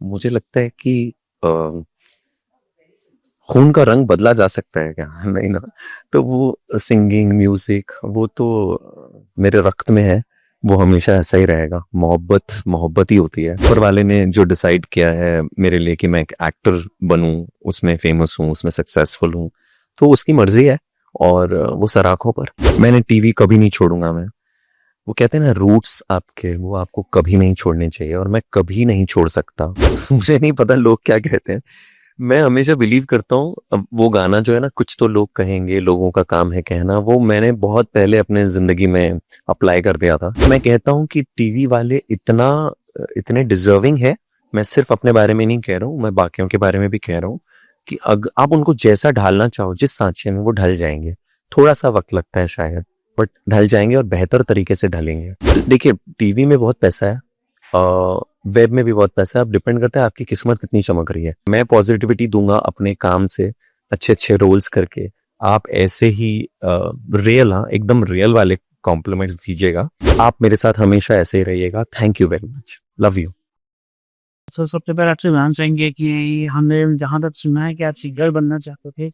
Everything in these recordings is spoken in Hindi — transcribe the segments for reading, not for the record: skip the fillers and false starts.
मुझे लगता है कि अ, खून का रंग बदला जा सकता है क्या? नहीं ना। तो वो सिंगिंग म्यूजिक वो तो मेरे रक्त में है। वो हमेशा ऐसा ही रहेगा। मोहब्बत मोहब्बत ही होती है। ऊपर वाले ने जो डिसाइड किया है मेरे लिए कि मैं एक एक्टर बनूं, उसमें फेमस हूं, उसमें सक्सेसफुल हूं, तो उसकी मर्जी है। और वो सराखों पर। मैंने टीवी कभी नहीं छोड़ूंगा मैं। वो कहते हैं ना, रूट्स आपके वो आपको कभी नहीं छोड़ने चाहिए, और मैं कभी नहीं छोड़ सकता। मुझे नहीं पता लोग क्या कहते हैं। मैं हमेशा बिलीव करता हूँ। अब वो गाना जो है ना, कुछ तो लोग कहेंगे, लोगों का काम है कहना, वो मैंने बहुत पहले अपने जिंदगी में अप्लाई कर दिया था। मैं कहता हूँ कि टीवी वाले इतने डिजर्विंग है। मैं सिर्फ अपने बारे में नहीं कह रहा हूँ, मैं बाकियों के बारे में भी कह रहा हूँ कि अगर आप उनको जैसा ढालना चाहो, जिस सांचे में, वो ढल जाएंगे। थोड़ा सा वक्त लगता है शायद, बट ढल जाएंगे और बेहतर तरीके से ढलेंगे। देखिए, टीवी में बहुत पैसा है, वेब में भी बहुत पैसा है। अब डिपेंड करता है आपकी किस्मत कितनी चमक रही है। मैं पॉजिटिविटी दूंगा अपने काम से, अच्छे अच्छे रोल्स करके। आप ऐसे ही रियल, हाँ एकदम रियल वाले कॉम्प्लीमेंट्स दीजिएगा। आप मेरे साथ हमेशा ऐसे ही रहिएगा। Thank you very much. Love you. तो सबसे पहले आपसे जानना चाहेंगे कि हमने जहाँ तक सुना है कि आप सिंगर बनना चाहते थे,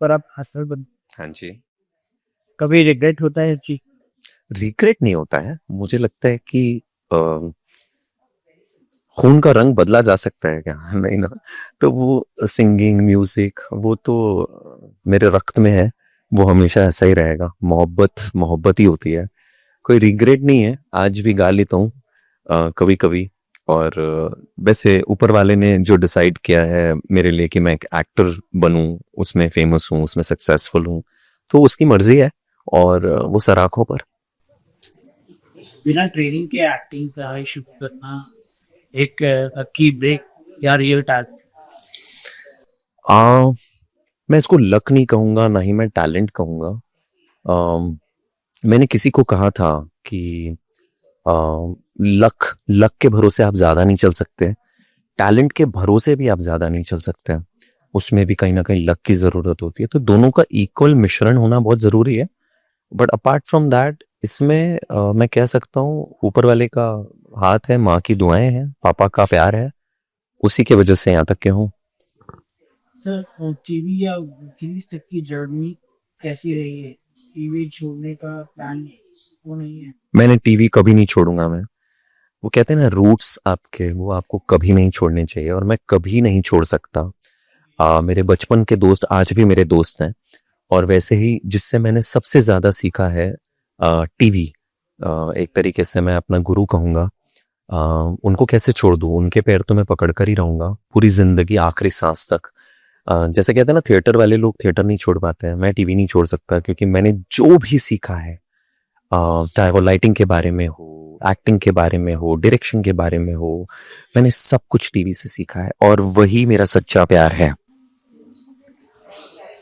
पर आप हस्टर बन हाँ जी। कभी रिग्रेट होता है जी? रिग्रेट नहीं होता है। मुझे लगता है कि अ, खून का रंग बदला जा सकता है क्या? नहीं ना। तो वो सिंगिंग म्यूजिक वो तो मेरे रक्त में है। वो हमेशा ऐसा ही रहेगा। मोहब्बत मोहब्बत ही होती है। कोई रिग्रेट नहीं है। आज भी गा लेता हूँ कभी कभी। और वैसे ऊपर वाले ने जो डिसाइड किया है मेरे लिए कि मैं एक एक्टर बनूं, उसमें फेमस हूं, उसमें सक्सेसफुल हूं, तो उसकी मर्जी है। और वो सराखों पर। बिना ट्रेनिंग के एक्टिंग से शुरू करना एक की ब्रेक या रियल टैलेंट? आ, मैं इसको लक नहीं कहूंगा, ना ही मैं टैलेंट कहूंगा। अम, मैंने किसी को कहा था कि लक के भरोसे आप ज्यादा नहीं चल सकते, टैलेंट के भरोसे भी आप ज्यादा नहीं चल सकते। उसमें भी कहीं ना कहीं लक की जरूरत होती है। तो दोनों का इक्वल मिश्रण होना बहुत जरूरी है। बट अपार्ट फ्रॉम दैट, इसमें मैं कह सकता हूँ ऊपर वाले का हाथ है, माँ की दुआएं हैं, पापा का प्यार है। उसी की वजह से यहाँ तक के हूँ। सर, टीवी या सीरीज तक की जर्नी कैसी रही है? टीवी छोड़ने का प्लान वो नहीं है? मैंने टीवी कभी नहीं छोड़ूंगा मैं। वो कहते हैं ना, रूट्स आपके वो आपको कभी नहीं छोड़ने चाहिए, और मैं कभी नहीं छोड़ सकता। मेरे बचपन के दोस्त आज भी मेरे दोस्त हैं। और वैसे ही जिससे मैंने सबसे ज्यादा सीखा है टीवी। एक तरीके से मैं अपना गुरु कहूंगा। आ, उनको कैसे छोड़ दूं? उनके पैर तो मैं पकड़ कर ही रहूंगा पूरी जिंदगी, आखिरी सांस तक। जैसे कहते हैं ना, थिएटर वाले लोग थिएटर नहीं छोड़ पाते हैं, मैं टीवी नहीं छोड़ सकता, क्योंकि मैंने जो भी सीखा है, चाहे वो लाइटिंग के बारे में हो, एक्टिंग के बारे में हो, डायरेक्शन के बारे में हो, मैंने सब कुछ टीवी से सीखा है, और वही मेरा सच्चा प्यार है।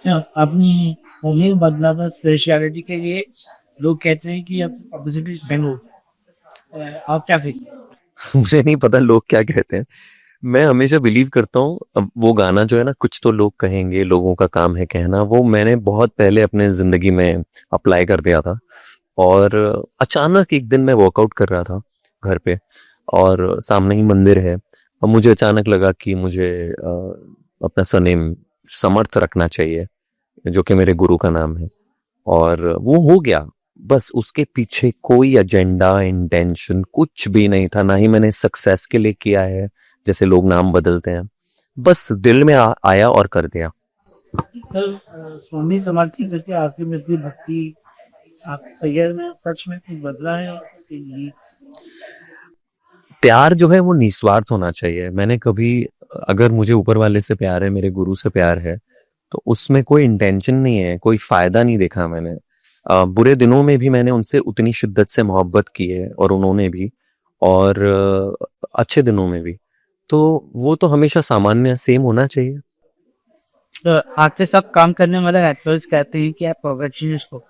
अपनी उम्र बदला था स्पेशलिटी के लिए। लोग कहते हैं कि अब पब्लिसिटी बंद हो गई। आप क्या फील? मुझे नहीं पता लोग क्या कहते हैं। मैं हमेशा बिलीव करता हूँ। अब वो गाना जो है ना, कुछ तो लोग कहेंगे, लोगों का काम है कहना, वो मैंने बहुत पहले अपने जिंदगी में अप्लाई कर दिया था। और अचानक एक दिन मैं वर्कआउट कर रहा था घर पे, और सामने ही मंदिर है, और मुझे अचानक लगा कि मुझे अपना सरनेम समर्थ रखना चाहिए, जो कि मेरे गुरु का नाम है। और वो हो गया। बस उसके पीछे कोई एजेंडा इंटेंशन कुछ भी नहीं था, ना ही मैंने सक्सेस के लिए किया है जैसे लोग नाम बदलते हैं। बस दिल में आया और कर दिया। सर, स्वामी समर्थी करके आखिर में अपनी भक्ति आप करियर में सच में कुछ बदला है आपके लिए? प्यार जो है वो निस्वार्थ होना चाहिए। मैंने कभी, अगर मुझे ऊपर वाले से प्यार है, मेरे गुरु से प्यार है, तो उसमें कोई इंटेंशन नहीं है, कोई फायदा नहीं देखा मैंने। बुरे दिनों में भी मैंने उनसे उतनी शिद्दत से मोहब्बत की है, और उन्होंने भी। और अच्छे दिनों में भी। तो वो तो हमेशा सामान्य सेम होना चाहिए। तो आपसे सब काम करने वाले एक्टर्स कहते हैं कि आप परफेक्शनिस्ट हो,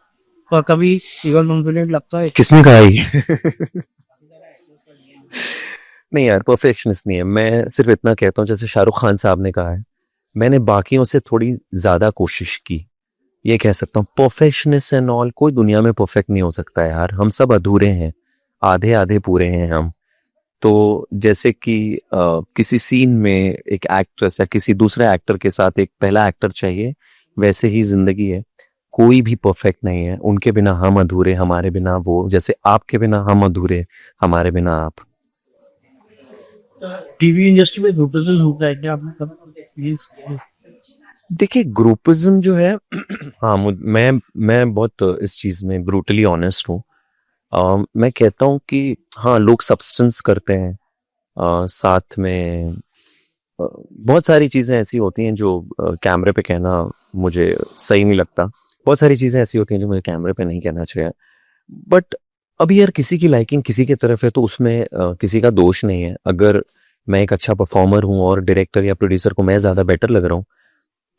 और कभी इवन कॉन्फिडेंट लगता है? किसने कहा ये? नहीं यार, परफेक्शनिस्ट नहीं है। मैं सिर्फ इतना कहता हूँ, जैसे शाहरुख खान साहब ने कहा है, मैंने बाकियों से थोड़ी ज्यादा कोशिश की, ये कह सकता हूँ। परफेक्शनिस्ट एंड ऑल, कोई दुनिया में परफेक्ट नहीं हो सकता यार। हम सब अधूरे हैं, आधे आधे पूरे हैं हम। तो जैसे कि किसी सीन में एक एक्ट्रेस या किसी दूसरे एक्टर के साथ एक पहला एक्टर चाहिए, वैसे ही जिंदगी है, कोई भी परफेक्ट नहीं है, उनके बिना हम अधूरे, हमारे बिना वो, जैसे आपके बिना हम अधूरे, हमारे बिना आप। टीवी इंडस्ट्री में ग्रुपिज्म होता है क्या आपने कभी ये देखिए ग्रुपिज्म जो है हाँ मैं बहुत इस चीज में ब्रूटली ऑनेस्ट हूँ। मैं कहता हूँ कि हाँ लोग सब्सटेंस करते हैं, साथ में बहुत सारी चीजें ऐसी होती हैं जो कैमरे पे कहना मुझे सही नहीं लगता। बहुत सारी चीजें ऐसी होती हैं जो मुझे कैमरे पे नहीं कहना चाहिए। बट अभी यार किसी की लाइकिंग किसी की तरफ है तो उसमें किसी का दोष नहीं है। अगर मैं एक अच्छा परफॉर्मर हूँ और डायरेक्टर या प्रोड्यूसर को मैं ज्यादा बेटर लग रहा हूँ,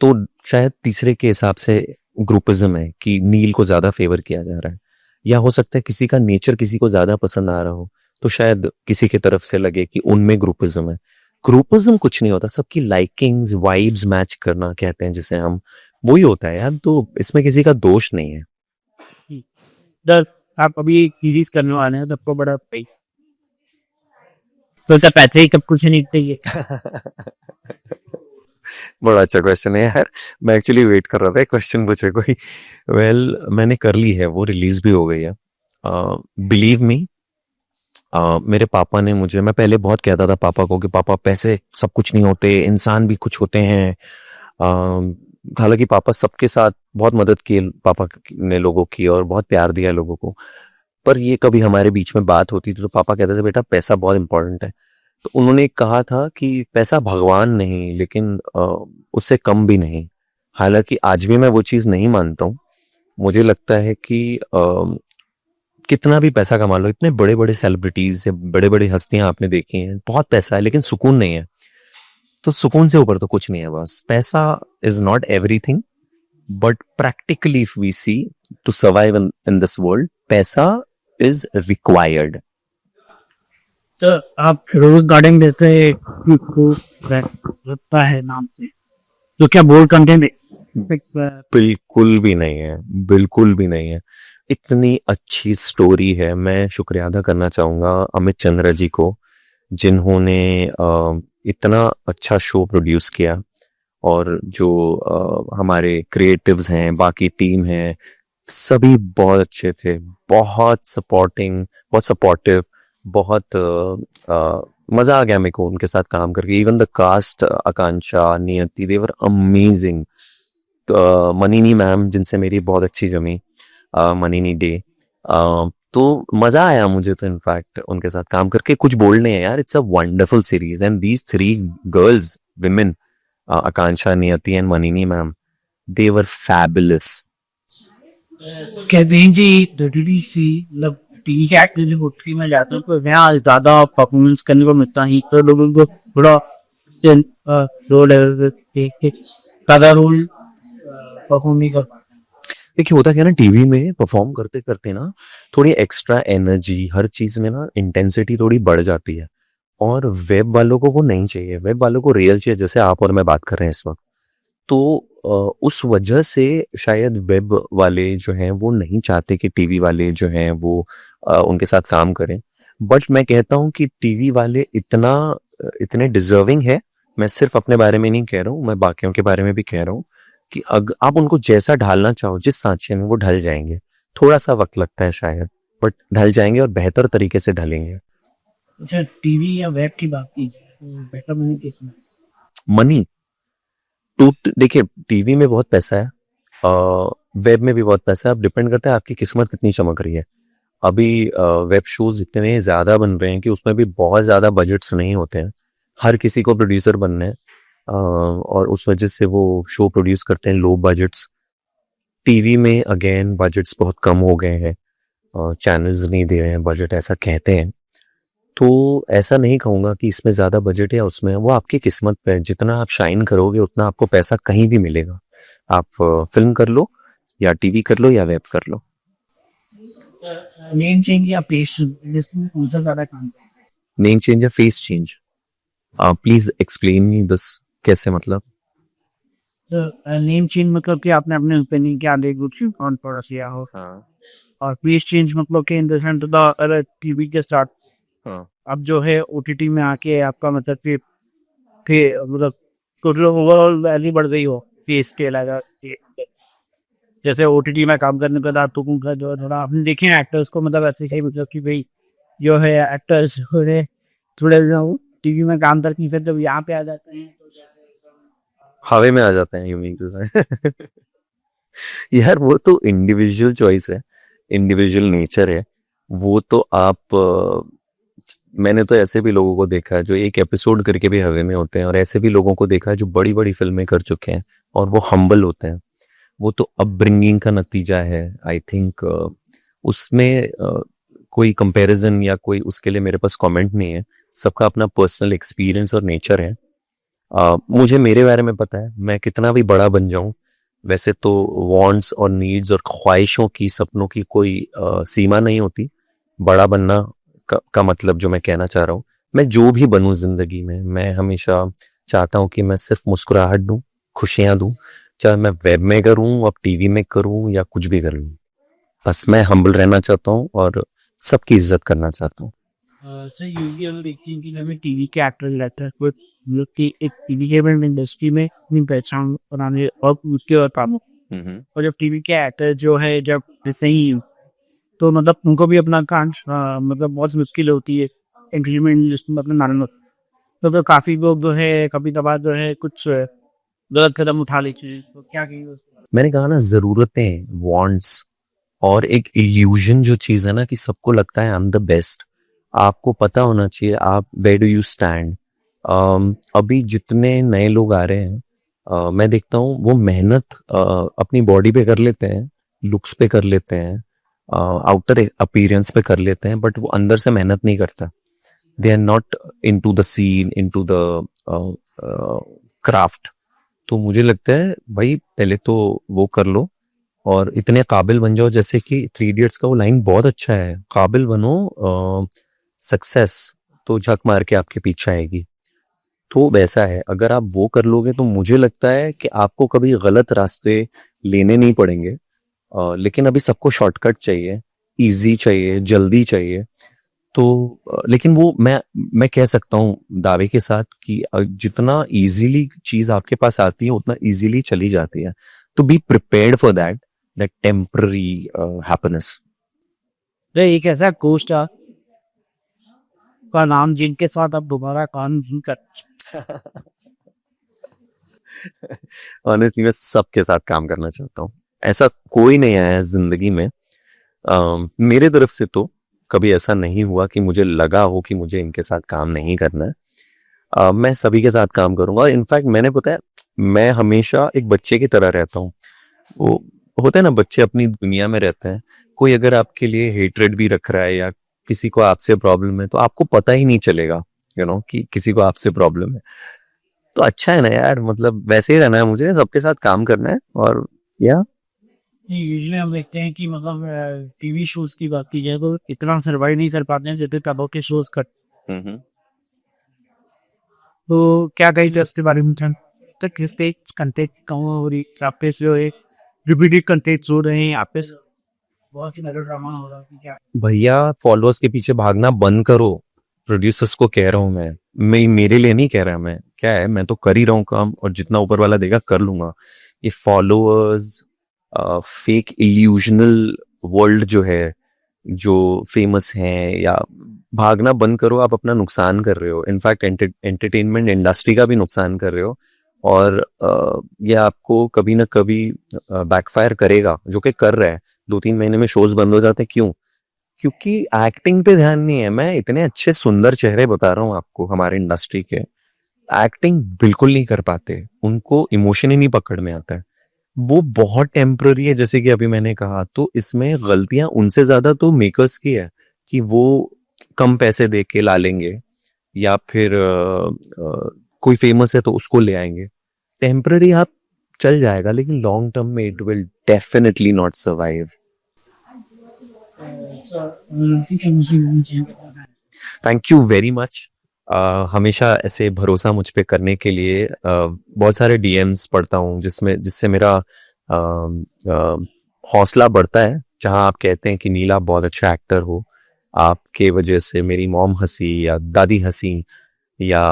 तो शायद तीसरे के हिसाब से ग्रुपिज्म है कि नील को ज्यादा फेवर किया जा रहा है। या हो सकता है किसी का नेचर किसी को ज्यादा पसंद आ रहा हो, तो शायद किसी की तरफ से लगे कि उनमें ग्रुपिज्म है। ग्रुपिज्म कुछ नहीं होता, सबकी लाइकिंग्स वाइब्स मैच करना कहते हैं जिसे हम, वही होता है यार। तो इसमें किसी का दोष नहीं है। डर आप अभी सीरीज करने वाले हैं सबको बड़ा पे तो तब पैसे ही कब कुछ नहीं चाहिए। बड़ा अच्छा क्वेश्चन है यार। मैं एक्चुअली वेट कर रहा था क्वेश्चन पूछे कोई। मैंने कर ली है, वो रिलीज भी हो गई है। बिलीव मी, मेरे पापा ने मुझे, मैं पहले बहुत कहता था पापा को कि पापा पैसे सब कुछ नहीं होते, इंसान भी कुछ होते हैं। हालांकि पापा सबके साथ बहुत मदद की, पापा ने लोगों की, और बहुत प्यार दिया लोगों को। पर ये कभी हमारे बीच में बात होती थी तो पापा कहते थे बेटा पैसा बहुत इंपॉर्टेंट है। तो उन्होंने कहा था कि पैसा भगवान नहीं, लेकिन उससे कम भी नहीं। हालांकि आज भी मैं वो चीज़ नहीं मानता हूँ। मुझे लगता है कि कितना भी पैसा कमा लो, इतने बड़े बड़े सेलिब्रिटीज या बड़े बड़े हस्तियां आपने देखी हैं, बहुत पैसा है लेकिन सुकून नहीं है। तो सुकून से ऊपर तो कुछ नहीं है। बस पैसा is not everything, but practically if we see to survive in this world, पैसा इज रिक्वायर्ड। तो आप रोज गार्डन देते हैं को रखता है नाम से तो क्या बोर्ड कंटेंट बिल्कुल भी नहीं है, बिल्कुल भी नहीं है। इतनी अच्छी स्टोरी है। मैं शुक्रिया अदा करना चाहूंगा अमित चंद्रा जी को, जिन्होंने इतना अच्छा शो प्रोड्यूस किया। और जो हमारे क्रिएटिव्स हैं, बाकी टीम है, सभी बहुत अच्छे थे, बहुत सपोर्टिंग, बहुत सपोर्टिव, बहुत मजा आ गया मेरे को उनके साथ काम करके। इवन द कास्ट, आकांक्षा, नियति, दे वर अमेजिंग। मनीनी मैम जिनसे मेरी बहुत अच्छी जमी, मनीनी डे। तो मजा आया मुझे तो इनफैक्ट उनके साथ काम करके। कुछ बोलने हैं यार, it's a wonderful series and these three girls, women, Akanksha, Niyati and Manini ma'am, they were fabulous. कहते हैं जी थोड़ी सी मतलब टीवी के एक्टर जो होटल में जाते हैं तो यहाँ ज्यादा परफॉर्मेंस करने को मिलता है तो लोगों को थोड़ा रोल ज्यादा रोल परफॉर्म नहीं कर पाते। देखिए होता क्या ना, टीवी में परफॉर्म करते करते ना थोड़ी एक्स्ट्रा एनर्जी, हर चीज में ना इंटेंसिटी थोड़ी बढ़ जाती है। और वेब वालों को वो नहीं चाहिए, वेब वालों को रियल चाहिए, जैसे आप और मैं बात कर रहे हैं इस वक्त। तो उस वजह से शायद वेब वाले जो हैं वो नहीं चाहते कि टीवी वाले जो हैं वो उनके साथ काम करें। बट मैं कहता हूँ कि टीवी वाले इतने डिजर्विंग है। मैं सिर्फ अपने बारे में नहीं कह रहा हूँ, मैं बाकियों के बारे में भी कह रहा हूँ कि अगर आप उनको जैसा ढालना चाहो, जिस सांचे में, वो ढल जाएंगे। थोड़ा सा वक्त लगता है शायद, बट ढल जाएंगे और बेहतर तरीके से ढलेंगे। अच्छा टीवी या वेब की बात की बेटर मनी किसमें मनी तो देखिए टीवी में बहुत पैसा है, वेब में भी बहुत पैसा है। अब डिपेंड करता है आपकी किस्मत कितनी चमक रही है। अभी वेब शोज इतने ज्यादा बन रहे हैं कि उसमें भी बहुत ज्यादा बजट्स नहीं होते हैं। हर किसी को प्रोड्यूसर बनना है, और उस वजह से वो शो प्रोड्यूस करते हैं लो बजट्स। टीवी में अगेन बजट्स बहुत कम हो गए हैं, चैनल्स नहीं दे रहे हैं बजट, ऐसा कहते हैं। तो ऐसा नहीं कहूंगा कि इसमें ज्यादा बजट है या उसमें, वो आपकी किस्मत पे है। जितना आप शाइन करोगे उतना आपको पैसा कहीं भी मिलेगा। आप फिल्म कर लो या टीवी कर लो या वेब कर लो। नेम चेंज या पेश जिसमें कौन सा ज्यादा काम नेम चेंज या face change, please explain me this, कैसे मतलब? नेम चेंज मतलब कि आपने अपने ओपिनियन के आगे कुछ और थोड़ा सा हो हाँ। और पेश चेंज मतलब कि in the sense the TV के स्टार्ट हाँ अब जो है ओटीटी में आके आपका मतलब कि मतलब कुछ ओवरऑल वैल्यू बढ़ गई हो फेस के अलावा जैसे ओटीटी में काम करने के बाद लोगों का जो है थोड़ा आपने देखे हैं एक्टर्स को मतलब ऐसे ही मतलब कि भाई जो है एक्टर्स थोड़े थोड़े टीवी में काम करके फिर जब यहाँ पे आ जाते हैं तो हवा में आ जाते हैं, यू मीन टू से। यार वो तो इंडिविजुअल चॉइस है, इंडिविजुअल नेचर है। वो तो आप मैंने तो ऐसे भी लोगों को देखा है जो एक एपिसोड करके भी हवे में होते हैं, और ऐसे भी लोगों को देखा है जो बड़ी बड़ी फिल्में कर चुके हैं और वो हम्बल होते हैं। वो तो अपब्रिंगिंग का नतीजा है, आई थिंक। उसमें कोई कंपैरिजन या कोई उसके लिए मेरे पास कमेंट नहीं है। सबका अपना पर्सनल एक्सपीरियंस और नेचर है। मुझे मेरे बारे में पता है, मैं कितना भी बड़ा बन जाऊं, वैसे तो वांट्स और नीड्स और ख्वाहिशों की, सपनों की कोई सीमा नहीं होती। बड़ा बनना का मतलब जो मैं कहना चाह रहा हूँ, मैं जो भी बनूं जिंदगी में, मैं हमेशा चाहता हूँ कि मैं सिर्फ मुस्कुराहट दूं, खुशियां दूं। चाहे मैं वेब में करूं, अब टीवी में करूं, या कुछ भी कर लूं। बस मैं हम्बल रहना चाहता हूँ और सबकी इज्जत करना चाहता हूँ। सर यूजली हम देखते हैं कि हमें टीवी के एक्टर रहता है कोई मतलब कि एक टीवी के इंडस्ट्री में अपनी पहचान बनाने और उसके और काम और जब टीवी के एक्टर जो है जब जैसे ही तो मतलब उनको भी अपना काम मतलब बहुत मुश्किल होती है एंटरटेनमेंट इंडस्ट्री में अपना नाम तो काफी लोग जो है कभी कभार जो है कुछ गलत कदम उठा लेते हैं तो क्या कहिए मैंने कहा ना, जरूरतें, वांट्स और एक इल्यूजन जो चीज है ना, कि सबको लगता है आई एम द बेस्ट। आपको पता होना चाहिए आप वेयर डू यू स्टैंड। अभी जितने नए लोग आ रहे हैं, मैं देखता हूँ वो मेहनत अपनी बॉडी पे कर लेते हैं, लुक्स पे कर लेते हैं, आउटर अपीयरेंस पे कर लेते हैं, बट वो अंदर से मेहनत नहीं करता। They are not into the scene, into the craft. तो मुझे लगता है भाई पहले तो वो कर लो और इतने काबिल बन जाओ। जैसे कि थ्री इडियट्स का वो लाइन बहुत अच्छा है, काबिल बनो, सक्सेस तो झक मार के आपके पीछे आएगी। तो वैसा है, अगर आप वो कर लोगे तो मुझे लगता है कि आपको कभी गलत रास्ते लेने नहीं पड़ेंगे। लेकिन अभी सबको शॉर्टकट चाहिए, इजी चाहिए, जल्दी चाहिए। तो लेकिन वो मैं कह सकता हूँ दावे के साथ कि जितना इजीली चीज आपके पास आती है उतना इजीली चली जाती है। तो be prepared for that, that temporary happiness. एक ऐसा कोस्ट का नाम जिनके साथ आप दोबारा काम नहीं कर ऑनेस्टली मैं सबके साथ काम करना चाहता हूँ। ऐसा कोई नहीं आया है जिंदगी में, मेरे तरफ से तो कभी ऐसा नहीं हुआ कि मुझे लगा हो कि मुझे इनके साथ काम नहीं करना है। मैं सभी के साथ काम करूंगा। इनफैक्ट मैंने पता है, मैं हमेशा एक बच्चे की तरह रहता हूँ। वो होता है ना, बच्चे अपनी दुनिया में रहते हैं। कोई अगर आपके लिए हेट्रेड भी रख रहा है या किसी को आपसे प्रॉब्लम है, तो आपको पता ही नहीं चलेगा कि किसी को आपसे प्रॉब्लम है। तो अच्छा है ना यार, मतलब वैसे ही रहना है, मुझे सबके साथ काम करना है। और या यूजुअली हम देखते हैं कि मतलब टीवी शोज की बात की जाए तो इतना सर्वाइव नहीं कर पाते हैं जितने कबो के शोज कर तो क्या कही जाए उसके बारे में तो किस तेज कंटेंट कम हो रही आप पे जो है रिपीटेड कंटेंट हो रहे हैं आप पे बहुत ही मेलो ड्रामा हो रहा है क्या भैया, फॉलोअर्स के पीछे भागना बंद करो। प्रोड्यूसर्स को कह रहा हूँ मैं मेरे लिए नहीं कह रहा। मैं क्या है, मैं तो कर ही रहा हूँ काम, और जितना ऊपर वाला देगा कर लूंगा। ये फॉलोअर्स, फेक इल्यूजनल वर्ल्ड जो है, जो फेमस हैं, या भागना बंद करो। आप अपना नुकसान कर रहे हो, इनफैक्ट एंटरटेनमेंट इंडस्ट्री का भी नुकसान कर रहे हो। और ये आपको कभी ना कभी बैकफायर करेगा, जो कि कर रहा है। 2-3 महीने में शोज बंद हो जाते हैं, क्यों? क्योंकि एक्टिंग पे ध्यान नहीं है। मैं इतने अच्छे सुंदर चेहरे बता रहा हूँ आपको हमारे इंडस्ट्री के, एक्टिंग बिल्कुल नहीं कर पाते, उनको इमोशन ही नहीं पकड़ में आता है। वो बहुत टेम्पररी है, जैसे कि अभी मैंने कहा। तो इसमें गलतियां उनसे ज्यादा तो मेकर्स की है, कि वो कम पैसे दे के ला लेंगे, या फिर कोई फेमस है तो उसको ले आएंगे। टेम्पररी आप चल जाएगा, लेकिन लॉन्ग टर्म में it will definitely not survive. Thank you very much. हमेशा ऐसे भरोसा मुझ पे करने के लिए। बहुत सारे डीएम्स पढ़ता हूँ जिससे मेरा हौसला बढ़ता है। जहां आप कहते हैं कि नीला बहुत अच्छा एक्टर हो, आपके वजह से मेरी मॉम हंसी या दादी हंसी, या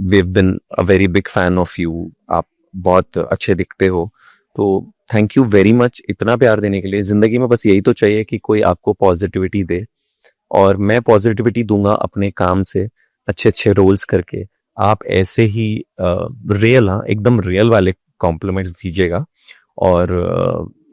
we been a very big fan of you, आप बहुत अच्छे दिखते हो। तो थैंक यू वेरी मच इतना प्यार देने के लिए। ज़िंदगी में बस यही तो चाहिए कि कोई आपको पॉजिटिविटी दे, और मैं पॉजिटिविटी दूंगा अपने काम से, अच्छे अच्छे रोल्स करके। आप ऐसे ही रियल, हाँ एकदम रियल वाले कॉम्प्लीमेंट्स दीजिएगा। और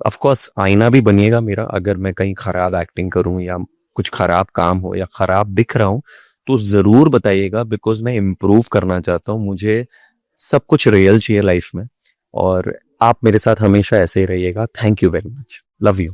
ऑफ कोर्स आईना भी बनिएगा मेरा, अगर मैं कहीं खराब एक्टिंग करूं या कुछ खराब काम हो या खराब दिख रहा हूं तो ज़रूर बताइएगा, बिकॉज मैं इम्प्रूव करना चाहता हूं। मुझे सब कुछ रियल चाहिए लाइफ में, और आप मेरे साथ हमेशा ऐसे ही रहिएगा। Thank you very much, love you.